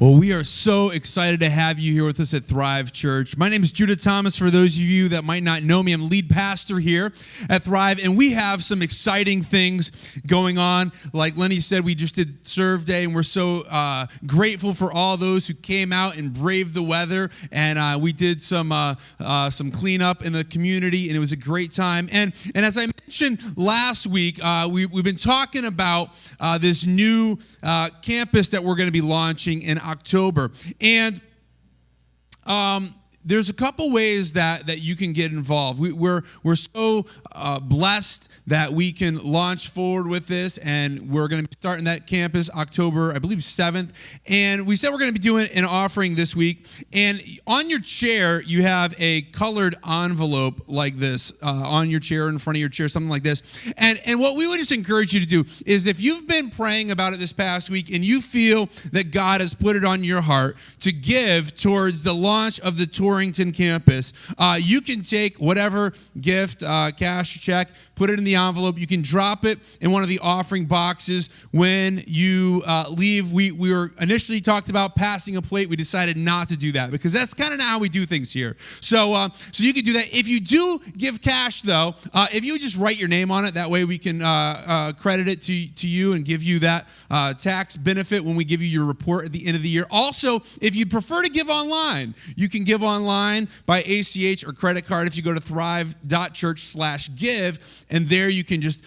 Well, we are so excited to have you here with us at Thrive Church. My name is Judah Thomas. For those of you that might not know me, I'm lead pastor here at Thrive, and we have some exciting things going on. Like Lenny said, we just did Serve Day, and we're so grateful for all those who came out and braved the weather, and we did some cleanup in the community, and it was a great time. And as I mentioned last week, we've been talking about this new campus that we're going to be launching in October. And there's a couple ways that you can get involved. We're so blessed that we can launch forward with this, and we're going to be starting that campus October, I believe, 7th. And we said we're going to be doing an offering this week. And on your chair, you have a colored envelope like this on your chair, in front of your chair, something like this. And what we would just encourage you to do is, if you've been praying about it this past week and you feel that God has put it on your heart to give towards the launch of the Torrington campus, you can take whatever gift, cash, check, put it in the envelope. You can drop it in one of the offering boxes when you leave. We were initially talked about passing a plate. We decided not to do that because that's kind of not how we do things here. So you can do that. If you do give cash, though, if you just write your name on it, that way we can credit it to you and give you that tax benefit when we give you your report at the end of the year. Also, if you prefer to give online, you can give online by ACH or credit card if you go to thrive.church/give. And there you can just,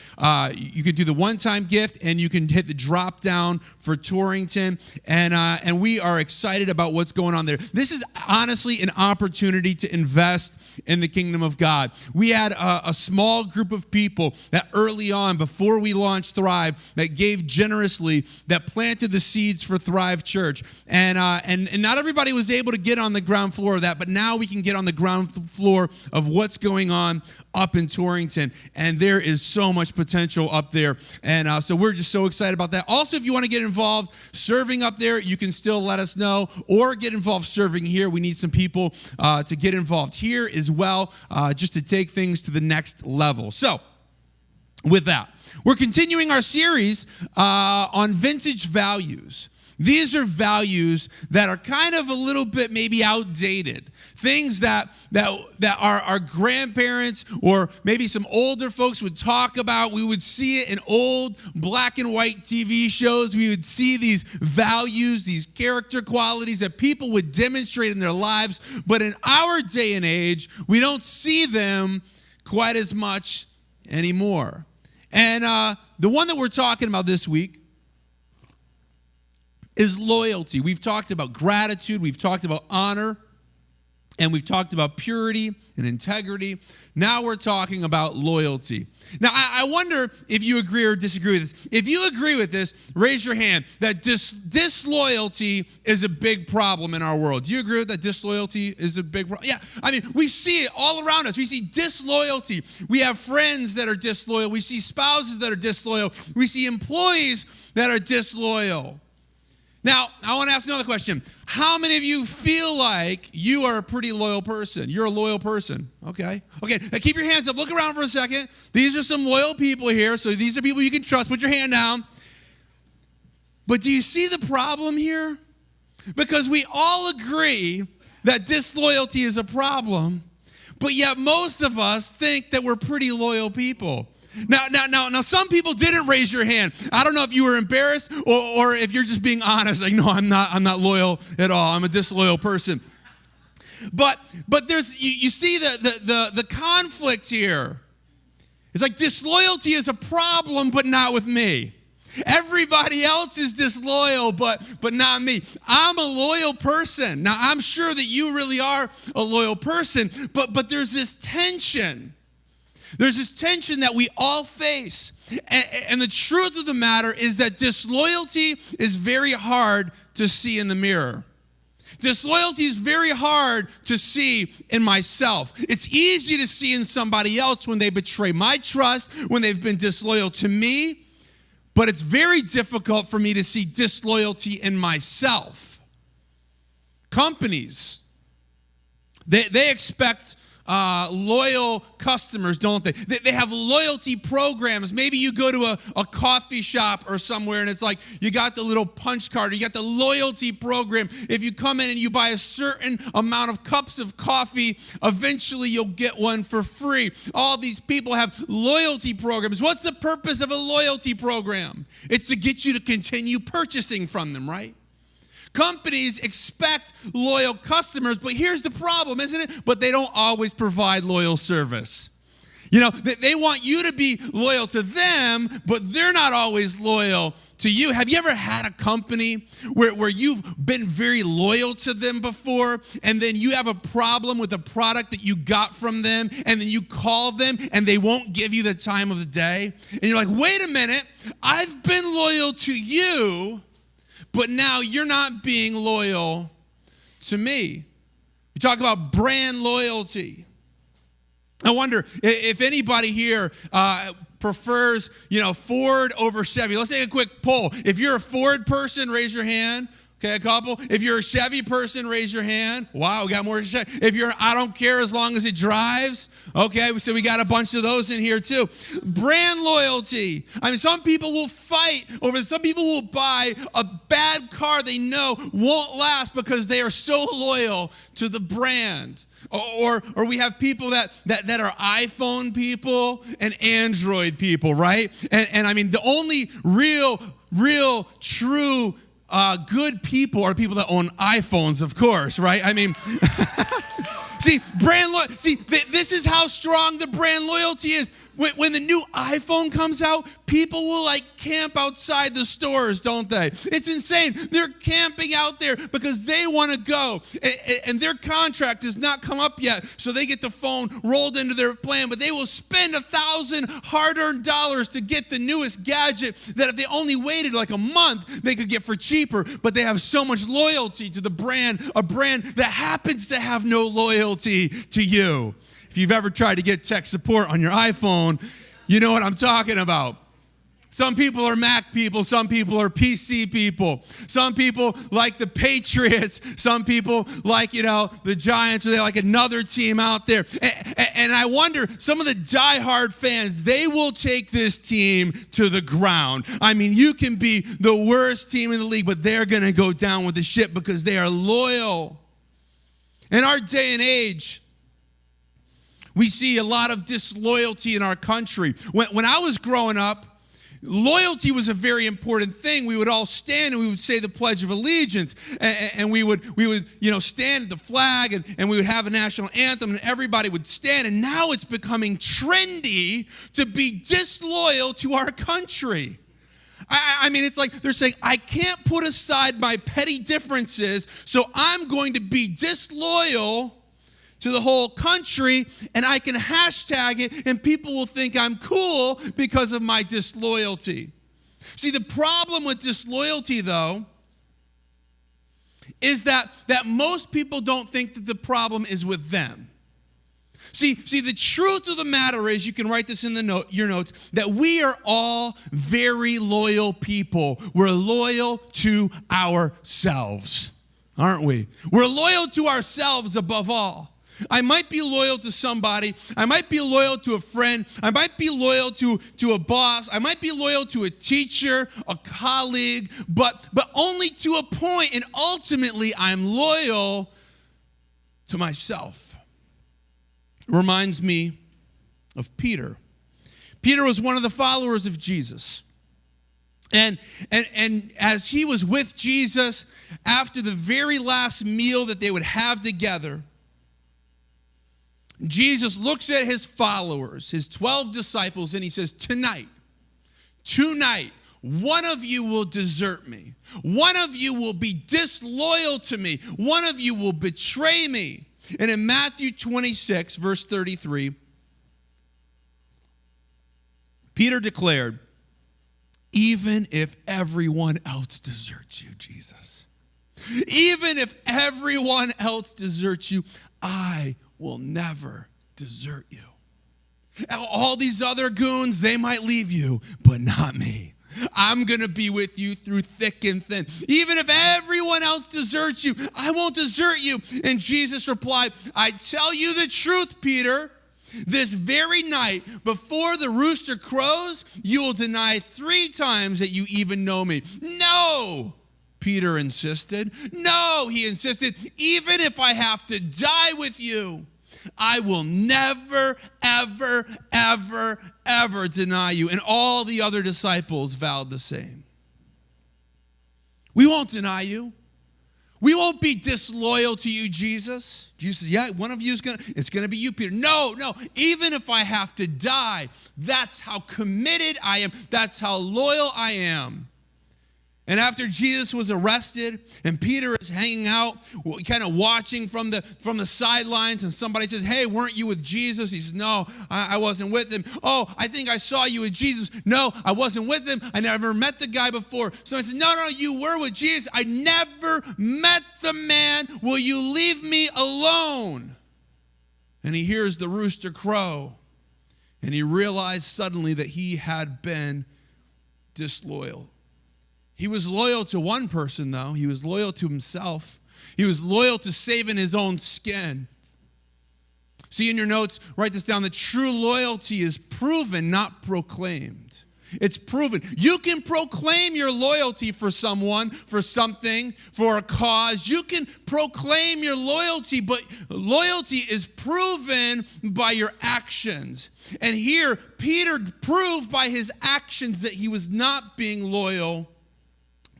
you can do the one-time gift, and you can hit the drop down for Torrington. And we are excited about what's going on there. This is honestly an opportunity to invest in the kingdom of God. We had a small group of people that early on, before we launched Thrive, that gave generously, that planted the seeds for Thrive Church. And not everybody was able to get on the ground floor of that, but now we can get on the ground floor of what's going on up in Torrington, and there is so much potential up there, and so we're just so excited about that. Also, if you want to get involved serving up there, you can still let us know, or get involved serving here. We need some people to get involved here as well, just to take things to the next level. So, with that, we're continuing our series on vintage values. These are values that are kind of a little bit maybe outdated. Things that our grandparents or maybe some older folks would talk about. We would see it in old black and white TV shows. We would see these values, these character qualities that people would demonstrate in their lives. But in our day and age, we don't see them quite as much anymore. And the one that we're talking about this week is loyalty. We've talked about gratitude, we've talked about honor, and we've talked about purity and integrity. Now we're talking about loyalty. Now, I wonder if you agree or disagree with this. If you agree with this, raise your hand that disloyalty is a big problem in our world. Do you agree with that? Disloyalty is a big problem? Yeah, I mean, we see it all around us. We see disloyalty. We have friends that are disloyal. We see spouses that are disloyal. We see employees that are disloyal. Now, I want to ask another question. How many of you feel like you are a pretty loyal person? You're a loyal person. Okay, now keep your hands up. Look around for a second. These are some loyal people here, so these are people you can trust. Put your hand down. But do you see the problem here? Because we all agree that disloyalty is a problem, but yet most of us think that we're pretty loyal people. Now, some people didn't raise your hand. I don't know if you were embarrassed or if you're just being honest. Like, no, I'm not loyal at all. I'm a disloyal person. But there's you see the conflict here. It's like disloyalty is a problem, but not with me. Everybody else is disloyal, but not me. I'm a loyal person. Now, I'm sure that you really are a loyal person, but there's this tension. There's this tension that we all face. And the truth of the matter is that disloyalty is very hard to see in the mirror. Disloyalty is very hard to see in myself. It's easy to see in somebody else when they betray my trust, when they've been disloyal to me, but it's very difficult for me to see disloyalty in myself. Companies, they expect loyal customers, don't they? They have loyalty programs. Maybe you go to a coffee shop or somewhere and it's like you got the little punch card, or you got the loyalty program. If you come in and you buy a certain amount of cups of coffee, eventually you'll get one for free. All these people have loyalty programs. What's the purpose of a loyalty program? It's to get you to continue purchasing from them, right? Companies expect loyal customers, but here's the problem, isn't it? But they don't always provide loyal service. You know, they want you to be loyal to them, but they're not always loyal to you. Have you ever had a company where you've been very loyal to them before, and then you have a problem with a product that you got from them, and then you call them, and they won't give you the time of the day? And you're like, wait a minute, I've been loyal to you, but now you're not being loyal to me. We talk about brand loyalty. I wonder if anybody here prefers, Ford over Chevy. Let's take a quick poll. If you're a Ford person, raise your hand. Okay, a couple. If you're a Chevy person, raise your hand. Wow, we got more Chevy. If you're, I don't care as long as it drives. Okay, so we got a bunch of those in here too. Brand loyalty. I mean, some people will fight over this. Some people will buy a bad car they know won't last because they are so loyal to the brand. Or we have people that are iPhone people and Android people, right? And I mean, the only real, true good people are people that own iPhones, of course, right? I mean, this is how strong the brand loyalty is. When the new iPhone comes out, people will camp outside the stores, don't they? It's insane. They're camping out there because they want to go. And their contract has not come up yet, so they get the phone rolled into their plan. But they will spend $1,000 hard-earned dollars to get the newest gadget that if they only waited like a month, they could get for cheaper. But they have so much loyalty to the brand, a brand that happens to have no loyalty to you. If you've ever tried to get tech support on your iPhone, you know what I'm talking about. Some people are Mac people. Some people are PC people. Some people like the Patriots. Some people like, the Giants, or they like another team out there. And I wonder, some of the diehard fans, they will take this team to the ground. I mean, you can be the worst team in the league, but they're going to go down with the ship because they are loyal. In our day and age, we see a lot of disloyalty in our country. When I was growing up, loyalty was a very important thing. We would all stand and we would say the Pledge of Allegiance, and we would stand at the flag, and we would have a national anthem, and everybody would stand. And now it's becoming trendy to be disloyal to our country. I mean, it's like they're saying, I can't put aside my petty differences, so I'm going to be disloyal to the whole country, and I can hashtag it, and people will think I'm cool because of my disloyalty. See, the problem with disloyalty, though, is that most people don't think that the problem is with them. See, the truth of the matter is, you can write this in your notes, that we are all very loyal people. We're loyal to ourselves, aren't we? We're loyal to ourselves above all. I might be loyal to somebody. I might be loyal to a friend. I might be loyal to a boss. I might be loyal to a teacher, a colleague, but only to a point. And ultimately, I'm loyal to myself. It reminds me of Peter. Peter was one of the followers of Jesus. And as he was with Jesus, after the very last meal that they would have together, Jesus looks at his followers, his 12 disciples, and he says, tonight, one of you will desert me. One of you will be disloyal to me. One of you will betray me. And in Matthew 26, verse 33, Peter declared, even if everyone else deserts you, Jesus, even if everyone else deserts you, I will never desert you. All these other goons, they might leave you, but not me. I'm going to be with you through thick and thin. Even if everyone else deserts you, I won't desert you. And Jesus replied, I tell you the truth, Peter. This very night, before the rooster crows, you will deny 3 times that you even know me. No, Peter insisted. No, he insisted, even if I have to die with you, I will never, ever, ever, ever deny you. And all the other disciples vowed the same. We won't deny you. We won't be disloyal to you, Jesus. Jesus says, yeah, one of you it's going to be you, Peter. No, even if I have to die, that's how committed I am. That's how loyal I am. And after Jesus was arrested and Peter is hanging out, kind of watching from the sidelines, and somebody says, hey, weren't you with Jesus? He says, no, I wasn't with him. Oh, I think I saw you with Jesus. No, I wasn't with him. I never met the guy before. So I said, no, you were with Jesus. I never met the man. Will you leave me alone? And he hears the rooster crow, and he realized suddenly that he had been disloyal. He was loyal to one person, though. He was loyal to himself. He was loyal to saving his own skin. See, in your notes, write this down. The true loyalty is proven, not proclaimed. It's proven. You can proclaim your loyalty for someone, for something, for a cause. You can proclaim your loyalty, but loyalty is proven by your actions. And here, Peter proved by his actions that he was not being loyal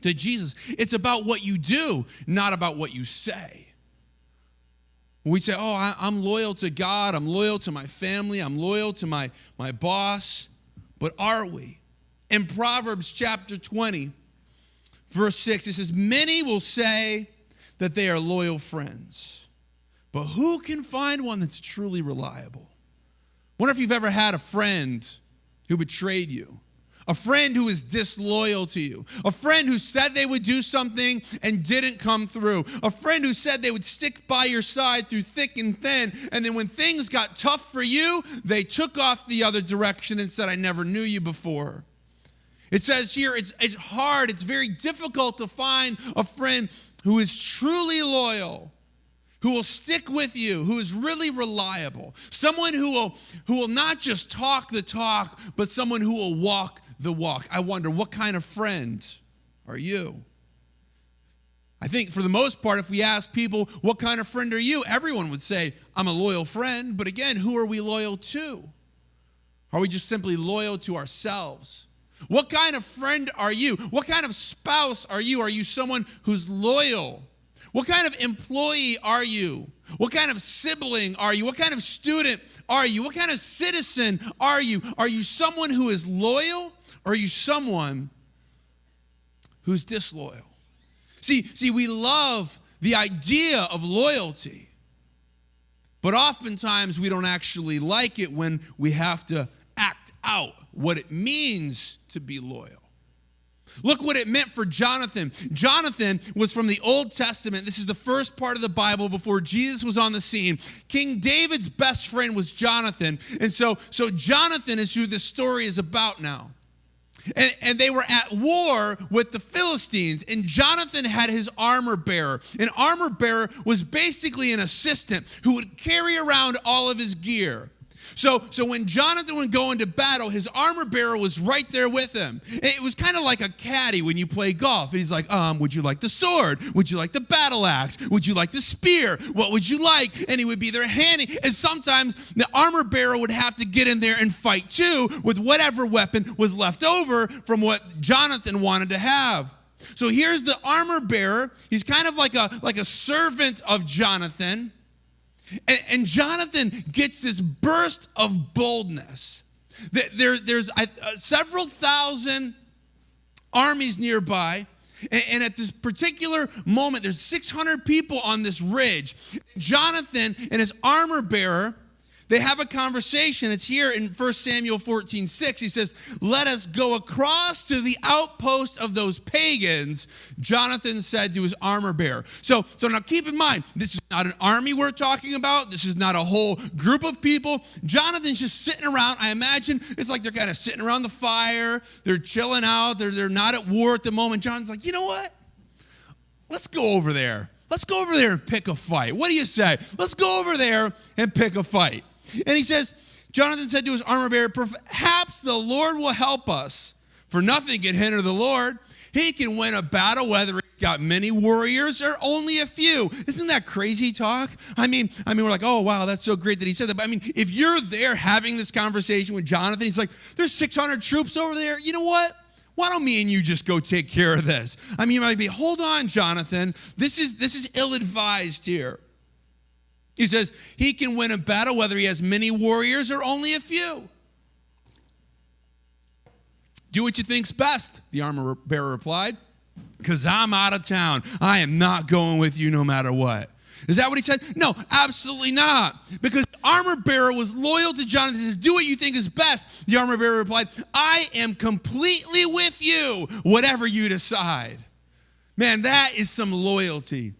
to Jesus. It's about what you do, not about what you say. We say, oh, I'm loyal to God, I'm loyal to my family, I'm loyal to my boss. But are we? In Proverbs chapter 20, verse 6, it says, many will say that they are loyal friends, but who can find one that's truly reliable? Wonder if you've ever had a friend who betrayed you. A friend who is disloyal to you. A friend who said they would do something and didn't come through. A friend who said they would stick by your side through thick and thin, and then when things got tough for you, they took off the other direction and said, I never knew you before. It says here, it's hard, it's very difficult to find a friend who is truly loyal, who will stick with you, who is really reliable. Someone who will not just talk the talk, but someone who will walk the walk. I wonder, what kind of friend are you? I think for the most part, if we ask people, what kind of friend are you? Everyone would say, I'm a loyal friend. But again, who are we loyal to? Are we just simply loyal to ourselves? What kind of friend are you? What kind of spouse are you? Are you someone who's loyal? What kind of employee are you? What kind of sibling are you? What kind of student are you? What kind of citizen are you? Are you someone who is loyal? Or are you someone who's disloyal? See, we love the idea of loyalty, but oftentimes we don't actually like it when we have to act out what it means to be loyal. Look what it meant for Jonathan. Jonathan was from the Old Testament. This is the first part of the Bible before Jesus was on the scene. King David's best friend was Jonathan. And so Jonathan is who this story is about now. And they were at war with the Philistines, and Jonathan had his armor bearer. An armor bearer was basically an assistant who would carry around all of his gear. So when Jonathan would go into battle, his armor bearer was right there with him. It was kind of like a caddy when you play golf. And he's like, would you like the sword? Would you like the battle axe? Would you like the spear? What would you like? And he would be there handy. And sometimes the armor bearer would have to get in there and fight too with whatever weapon was left over from what Jonathan wanted to have. So here's the armor bearer. He's kind of like a servant of Jonathan. And Jonathan gets this burst of boldness. There's several thousand armies nearby. And at this particular moment, there's 600 people on this ridge. Jonathan and his armor bearer, They have a conversation. It's here in 1 Samuel 14:6. He says, let us go across to the outpost of those pagans, Jonathan said to his armor bearer. So now keep in mind, this is not an army we're talking about. This is not a whole group of people. Jonathan's just sitting around. I imagine it's like they're kind of sitting around the fire. They're chilling out. They're not at war at the moment. Jonathan's like, you know what? Let's go over there. Let's go over there and pick a fight. What do you say? Let's go over there and pick a fight. And he says, Jonathan said to his armor bearer, perhaps the Lord will help us, for nothing can hinder the Lord. He can win a battle whether he's got many warriors or only a few. Isn't that crazy talk? I mean, we're like, oh, wow, that's so great that he said that. But I mean, if you're there having this conversation with Jonathan, he's like, there's 600 troops over there. You know what? Why don't me and you just go take care of this? I mean, you might be, hold on, Jonathan. This is ill-advised here. He says, he can win a battle whether he has many warriors or only a few. Do what you think's best, the armor bearer replied, because I'm out of town. I am not going with you no matter what. Is that what he said? No, absolutely not. Because the armor bearer was loyal to Jonathan. He says, do what you think is best. The armor bearer replied, I am completely with you, whatever you decide. Man, that is some loyalty.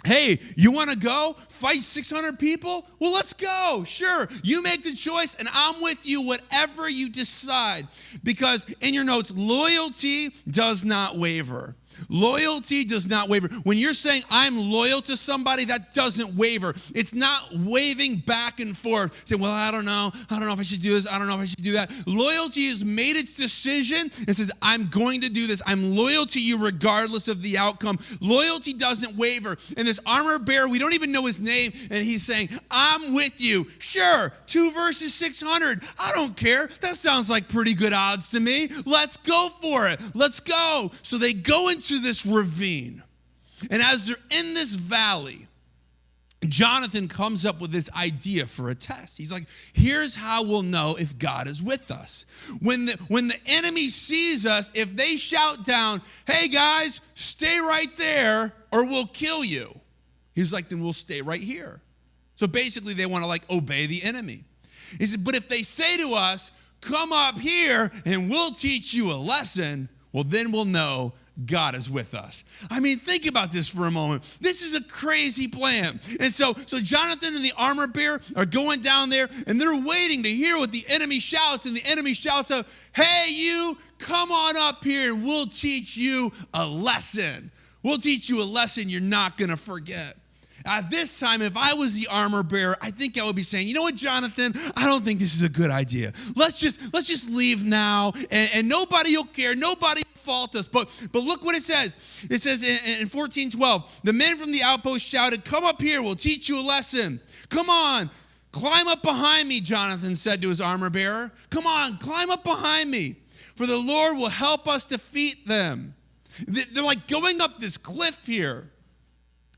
Hey, you want to go fight 600 people? Well, let's go. Sure. You make the choice, and I'm with you, whatever you decide. Because in your notes, loyalty does not waver. Loyalty does not waver. When you're saying I'm loyal to somebody, that doesn't waver. It's not waving back and forth, saying, well, I don't know if I should do this. I don't know if I should do that. Loyalty has made its decision and says, I'm going to do this. I'm loyal to you regardless of the outcome. Loyalty doesn't waver. And this armor bearer, we don't even know his name, and he's saying, I'm with you. Sure, 2 versus 600. I don't care. That sounds like pretty good odds to me. Let's go for it. Let's go. So they go into this ravine. And as they're in this valley, Jonathan comes up with this idea for a test. He's like, here's how we'll know if God is with us. When the enemy sees us, if they shout down, hey guys, stay right there or we'll kill you. He's like, then we'll stay right here. So basically they want to like obey the enemy. He said, but if they say to us, come up here and we'll teach you a lesson, well, then we'll know God is with us. I mean, think about this for a moment. This is a crazy plan. And so Jonathan and the armor bearer are going down there, and they're waiting to hear what the enemy shouts. And the enemy shouts out, hey, you, come on up here, and we'll teach you a lesson. We'll teach you a lesson you're not going to forget. At this time, if I was the armor bearer, I think I would be saying, you know what, Jonathan? I don't think this is a good idea. Let's just leave now, and nobody will care. Nobody will fault us. But look what it says. It says in 14:12, the men from the outpost shouted, come up here. We'll teach you a lesson. Come on. Climb up behind me, Jonathan said to his armor bearer. Come on, climb up behind me, for the Lord will help us defeat them. They're like going up this cliff here.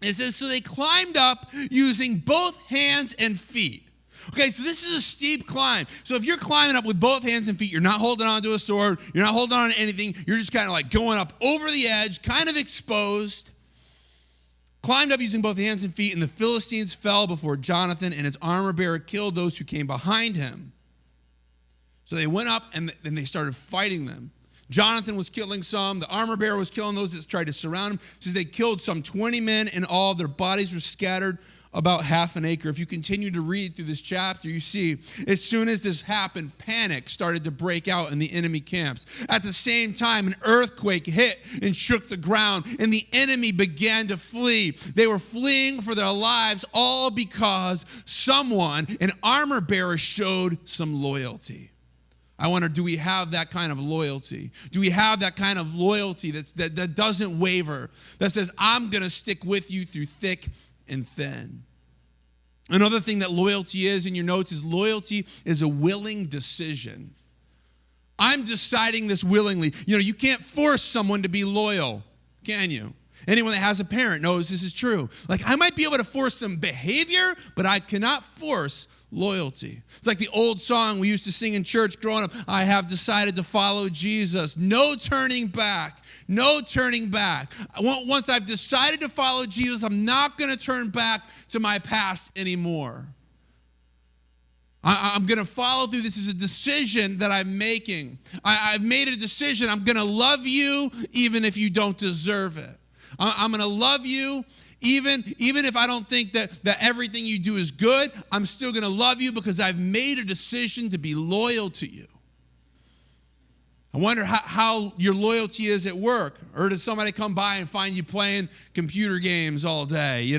It says, so they climbed up using both hands and feet. Okay, so this is a steep climb. So if you're climbing up with both hands and feet, you're not holding on to a sword, you're not holding on to anything, you're just kind of like going up over the edge, kind of exposed. Climbed up using both hands and feet, and the Philistines fell before Jonathan, and his armor bearer killed those who came behind him. So they went up, and then they started fighting them. Jonathan was killing some. The armor bearer was killing those that tried to surround him. So they killed some 20 men in all. Their bodies were scattered about half an acre. If you continue to read through this chapter, you see, as soon as this happened, panic started to break out in the enemy camps. At the same time, an earthquake hit and shook the ground, and the enemy began to flee. They were fleeing for their lives, all because someone, an armor bearer, showed some loyalty. I wonder, do we have that kind of loyalty? Do we have that kind of loyalty that doesn't waver, that says, I'm going to stick with you through thick and thin? Another thing that loyalty is in your notes is loyalty is a willing decision. I'm deciding this willingly. You know, you can't force someone to be loyal, can you? Anyone that has a parent knows this is true. Like, I might be able to force some behavior, but I cannot force loyalty. It's like the old song we used to sing in church growing up. I have decided to follow Jesus. No turning back. No turning back. Once I've decided to follow Jesus, I'm not going to turn back to my past anymore. I'm going to follow through. This is a decision that I'm making. I've made a decision. I'm going to love you even if you don't deserve it. I'm going to love you even if I don't think that everything you do is good. I'm still going to love you because I've made a decision to be loyal to you. I wonder how your loyalty is at work. Or does somebody come by and find you playing computer games all day,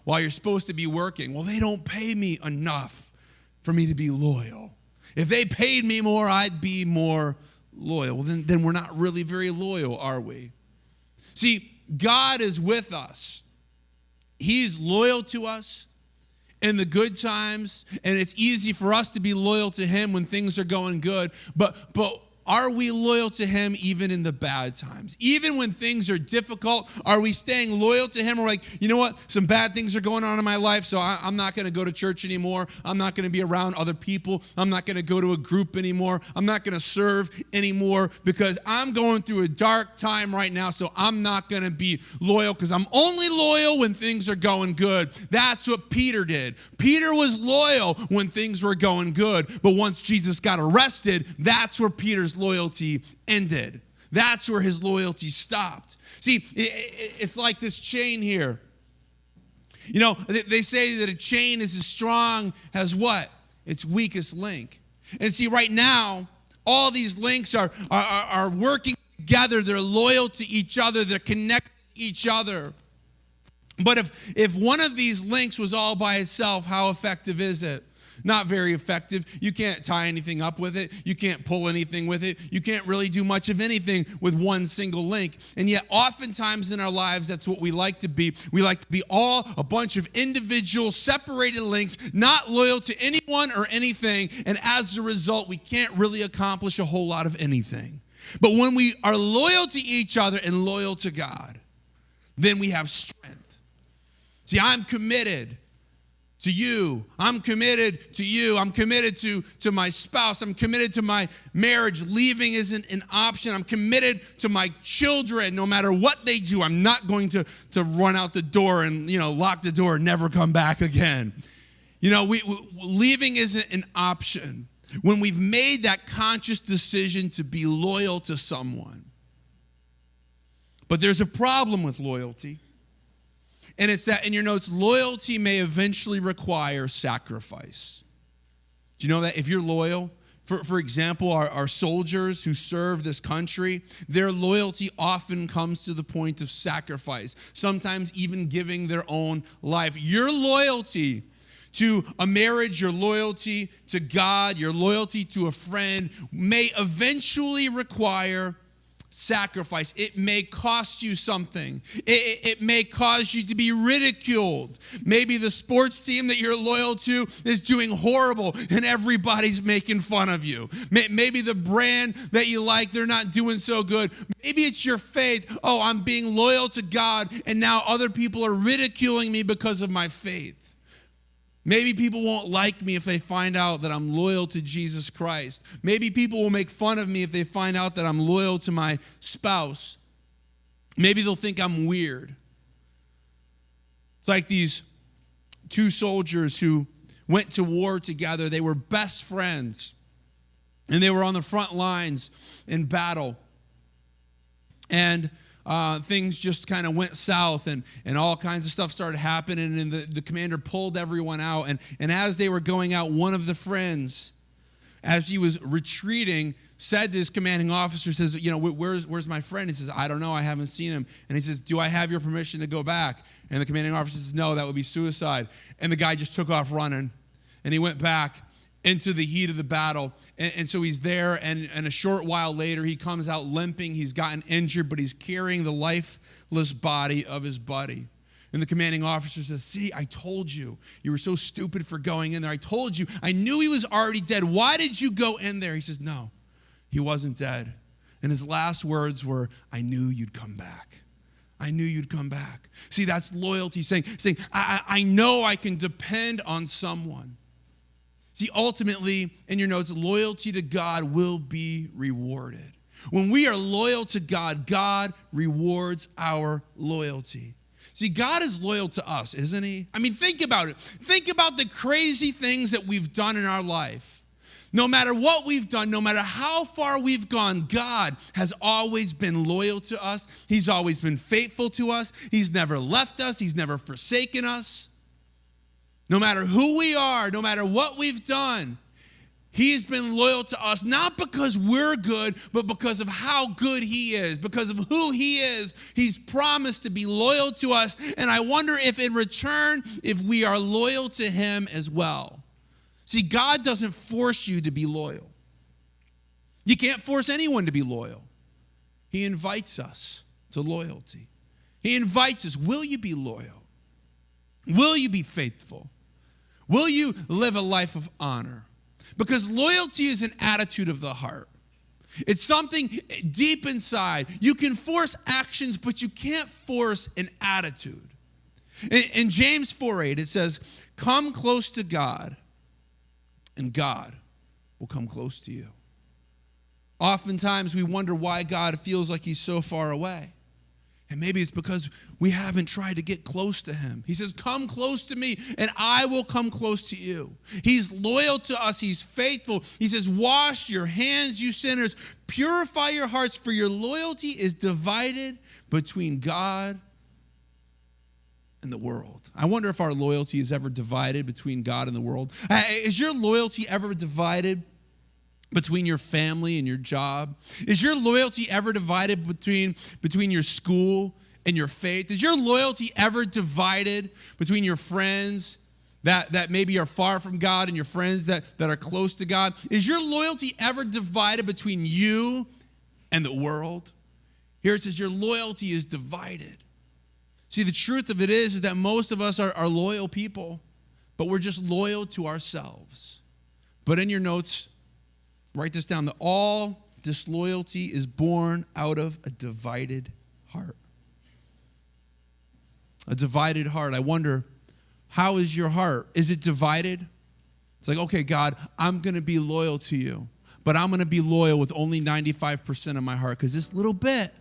while you're supposed to be working? Well, they don't pay me enough for me to be loyal. If they paid me more, I'd be more loyal. Well, then we're not really very loyal, are we? See, God is with us. He's loyal to us in the good times, and it's easy for us to be loyal to him when things are going good. But are we loyal to him even in the bad times? Even when things are difficult, are we staying loyal to him? Or like, you know what? Some bad things are going on in my life, so I'm not going to go to church anymore. I'm not going to be around other people. I'm not going to go to a group anymore. I'm not going to serve anymore because I'm going through a dark time right now, so I'm not going to be loyal because I'm only loyal when things are going good. That's what Peter did. Peter was loyal when things were going good, but once Jesus got arrested, that's where Peter's loyalty ended. That's where his loyalty stopped. See, it's like this chain here. They say that a chain is as strong as what? Its weakest link. And see, right now, all these links are working together. They're loyal to each other. They're connected to each other. But if one of these links was all by itself, how effective is it? Not very effective. You can't tie anything up with it. You can't pull anything with it. You can't really do much of anything with one single link. And yet oftentimes in our lives, that's what we like to be. We like to be all a bunch of individual separated links, not loyal to anyone or anything. And as a result, we can't really accomplish a whole lot of anything. But when we are loyal to each other and loyal to God, then we have strength. See, I'm committed to you. I'm committed to you. I'm committed to my spouse. I'm committed to my marriage. Leaving isn't an option. I'm committed to my children. No matter what they do, I'm not going to run out the door and, lock the door and never come back again. Leaving isn't an option when we've made that conscious decision to be loyal to someone. But there's a problem with loyalty. And it's that in your notes, loyalty may eventually require sacrifice. Do you know that if you're loyal, for example, our soldiers who serve this country, their loyalty often comes to the point of sacrifice, sometimes even giving their own life. Your loyalty to a marriage, your loyalty to God, your loyalty to a friend may eventually require sacrifice. It may cost you something. It may cause you to be ridiculed. Maybe the sports team that you're loyal to is doing horrible and everybody's making fun of you. Maybe the brand that you like, they're not doing so good. Maybe it's your faith. Oh, I'm being loyal to God and now other people are ridiculing me because of my faith. Maybe people won't like me if they find out that I'm loyal to Jesus Christ. Maybe people will make fun of me if they find out that I'm loyal to my spouse. Maybe they'll think I'm weird. It's like these two soldiers who went to war together. They were best friends, and they were on the front lines in battle. And things just kind of went south and all kinds of stuff started happening, and the commander pulled everyone out. And as they were going out, one of the friends, as he was retreating, said to his commanding officer, says, where's my friend? He says, I don't know, I haven't seen him. And he says, do I have your permission to go back? And the commanding officer says, no, that would be suicide. And the guy just took off running, and he went back into the heat of the battle. And so he's there, and a short while later, he comes out limping. He's gotten injured, but he's carrying the lifeless body of his buddy. And the commanding officer says, see, I told you. You were so stupid for going in there. I told you. I knew he was already dead. Why did you go in there? He says, no, he wasn't dead. And his last words were, I knew you'd come back. I knew you'd come back. See, that's loyalty, saying I know I can depend on someone. See, ultimately, in your notes, loyalty to God will be rewarded. When we are loyal to God, God rewards our loyalty. See, God is loyal to us, isn't he? I mean, think about it. Think about the crazy things that we've done in our life. No matter what we've done, no matter how far we've gone, God has always been loyal to us. He's always been faithful to us. He's never left us. He's never forsaken us. No matter who we are, no matter what we've done, he's been loyal to us, not because we're good, but because of how good he is, because of who he is. He's promised to be loyal to us, and I wonder if in return, if we are loyal to him as well. See, God doesn't force you to be loyal. You can't force anyone to be loyal. He invites us to loyalty. He invites us, will you be loyal? Will you be faithful? Will you live a life of honor? Because loyalty is an attitude of the heart. It's something deep inside. You can force actions, but you can't force an attitude. In James 4:8, it says, come close to God, and God will come close to you. Oftentimes we wonder why God feels like he's so far away. And maybe it's because we haven't tried to get close to him. He says, come close to me and I will come close to you. He's loyal to us. He's faithful. He says, wash your hands, you sinners. Purify your hearts, for your loyalty is divided between God and the world. I wonder if our loyalty is ever divided between God and the world. Is your loyalty ever divided between your family and your job? Is your loyalty ever divided between your school and your faith? Is your loyalty ever divided between your friends that maybe are far from God and your friends that are close to God? Is your loyalty ever divided between you and the world? Here it says your loyalty is divided. See, the truth of it is that most of us are loyal people, but we're just loyal to ourselves. But in your notes, write this down, that all disloyalty is born out of a divided heart. A divided heart. I wonder, how is your heart? Is it divided? It's like, okay, God, I'm going to be loyal to you, but I'm going to be loyal with only 95% of my heart, because this little bit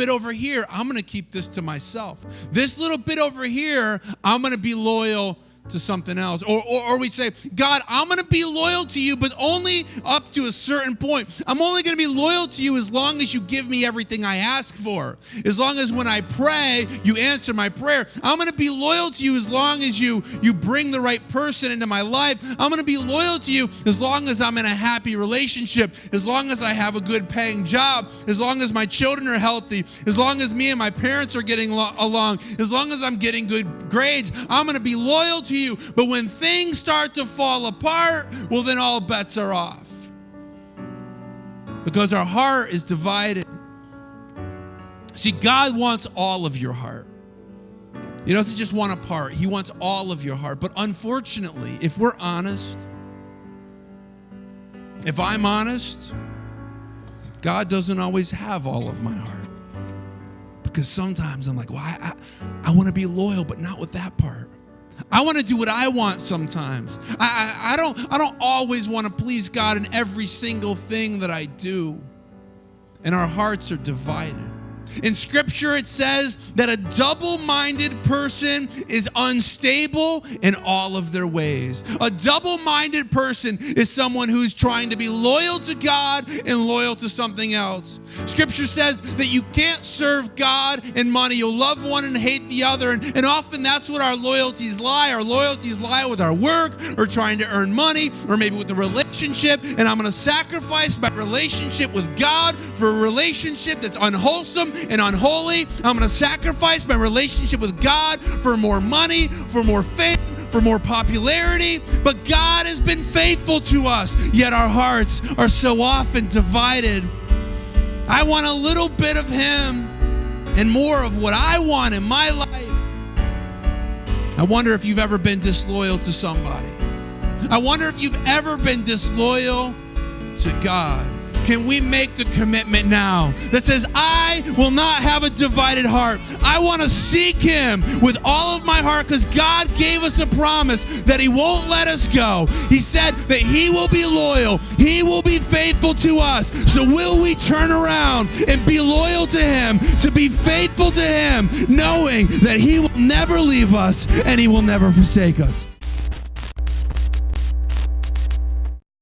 over here, I'm going to keep this to myself. This little bit over here, I'm going to be loyal to something else. Or we say, God, I'm going to be loyal to you, but only up to a certain point. I'm only going to be loyal to you as long as you give me everything I ask for. As long as when I pray, you answer my prayer. I'm going to be loyal to you as long as you bring the right person into my life. I'm going to be loyal to you as long as I'm in a happy relationship, as long as I have a good paying job, as long as my children are healthy, as long as me and my parents are getting along, as long as I'm getting good grades. I'm going to be loyal to you. But when things start to fall apart, well, then all bets are off. Because our heart is divided. See, God wants all of your heart. He doesn't just want a part. He wants all of your heart. But unfortunately, if we're honest, if I'm honest, God doesn't always have all of my heart. Because sometimes I'm like, well, I want to be loyal, but not with that part. I want to do what I want sometimes. I don't always want to please God in every single thing that I do. And our hearts are divided. In Scripture, it says that a double-minded person is unstable in all of their ways. A double-minded person is someone who's trying to be loyal to God and loyal to something else. Scripture says that you can't serve God and money. You'll love one and hate the other. And often that's what our loyalties lie. Our loyalties lie with our work or trying to earn money or maybe with a relationship. And I'm going to sacrifice my relationship with God for a relationship that's unwholesome and unholy. I'm going to sacrifice my relationship with God for more money, for more fame, for more popularity. But God has been faithful to us, yet our hearts are so often divided. I want a little bit of Him and more of what I want in my life. I wonder if you've ever been disloyal to somebody. I wonder if you've ever been disloyal to God. Can we make the commitment now that says, I I will not have a divided heart. I want to seek him with all of my heart because God gave us a promise that he won't let us go. He said that he will be loyal. He will be faithful to us. So will we turn around and be loyal to him, to be faithful to him, knowing that he will never leave us and he will never forsake us?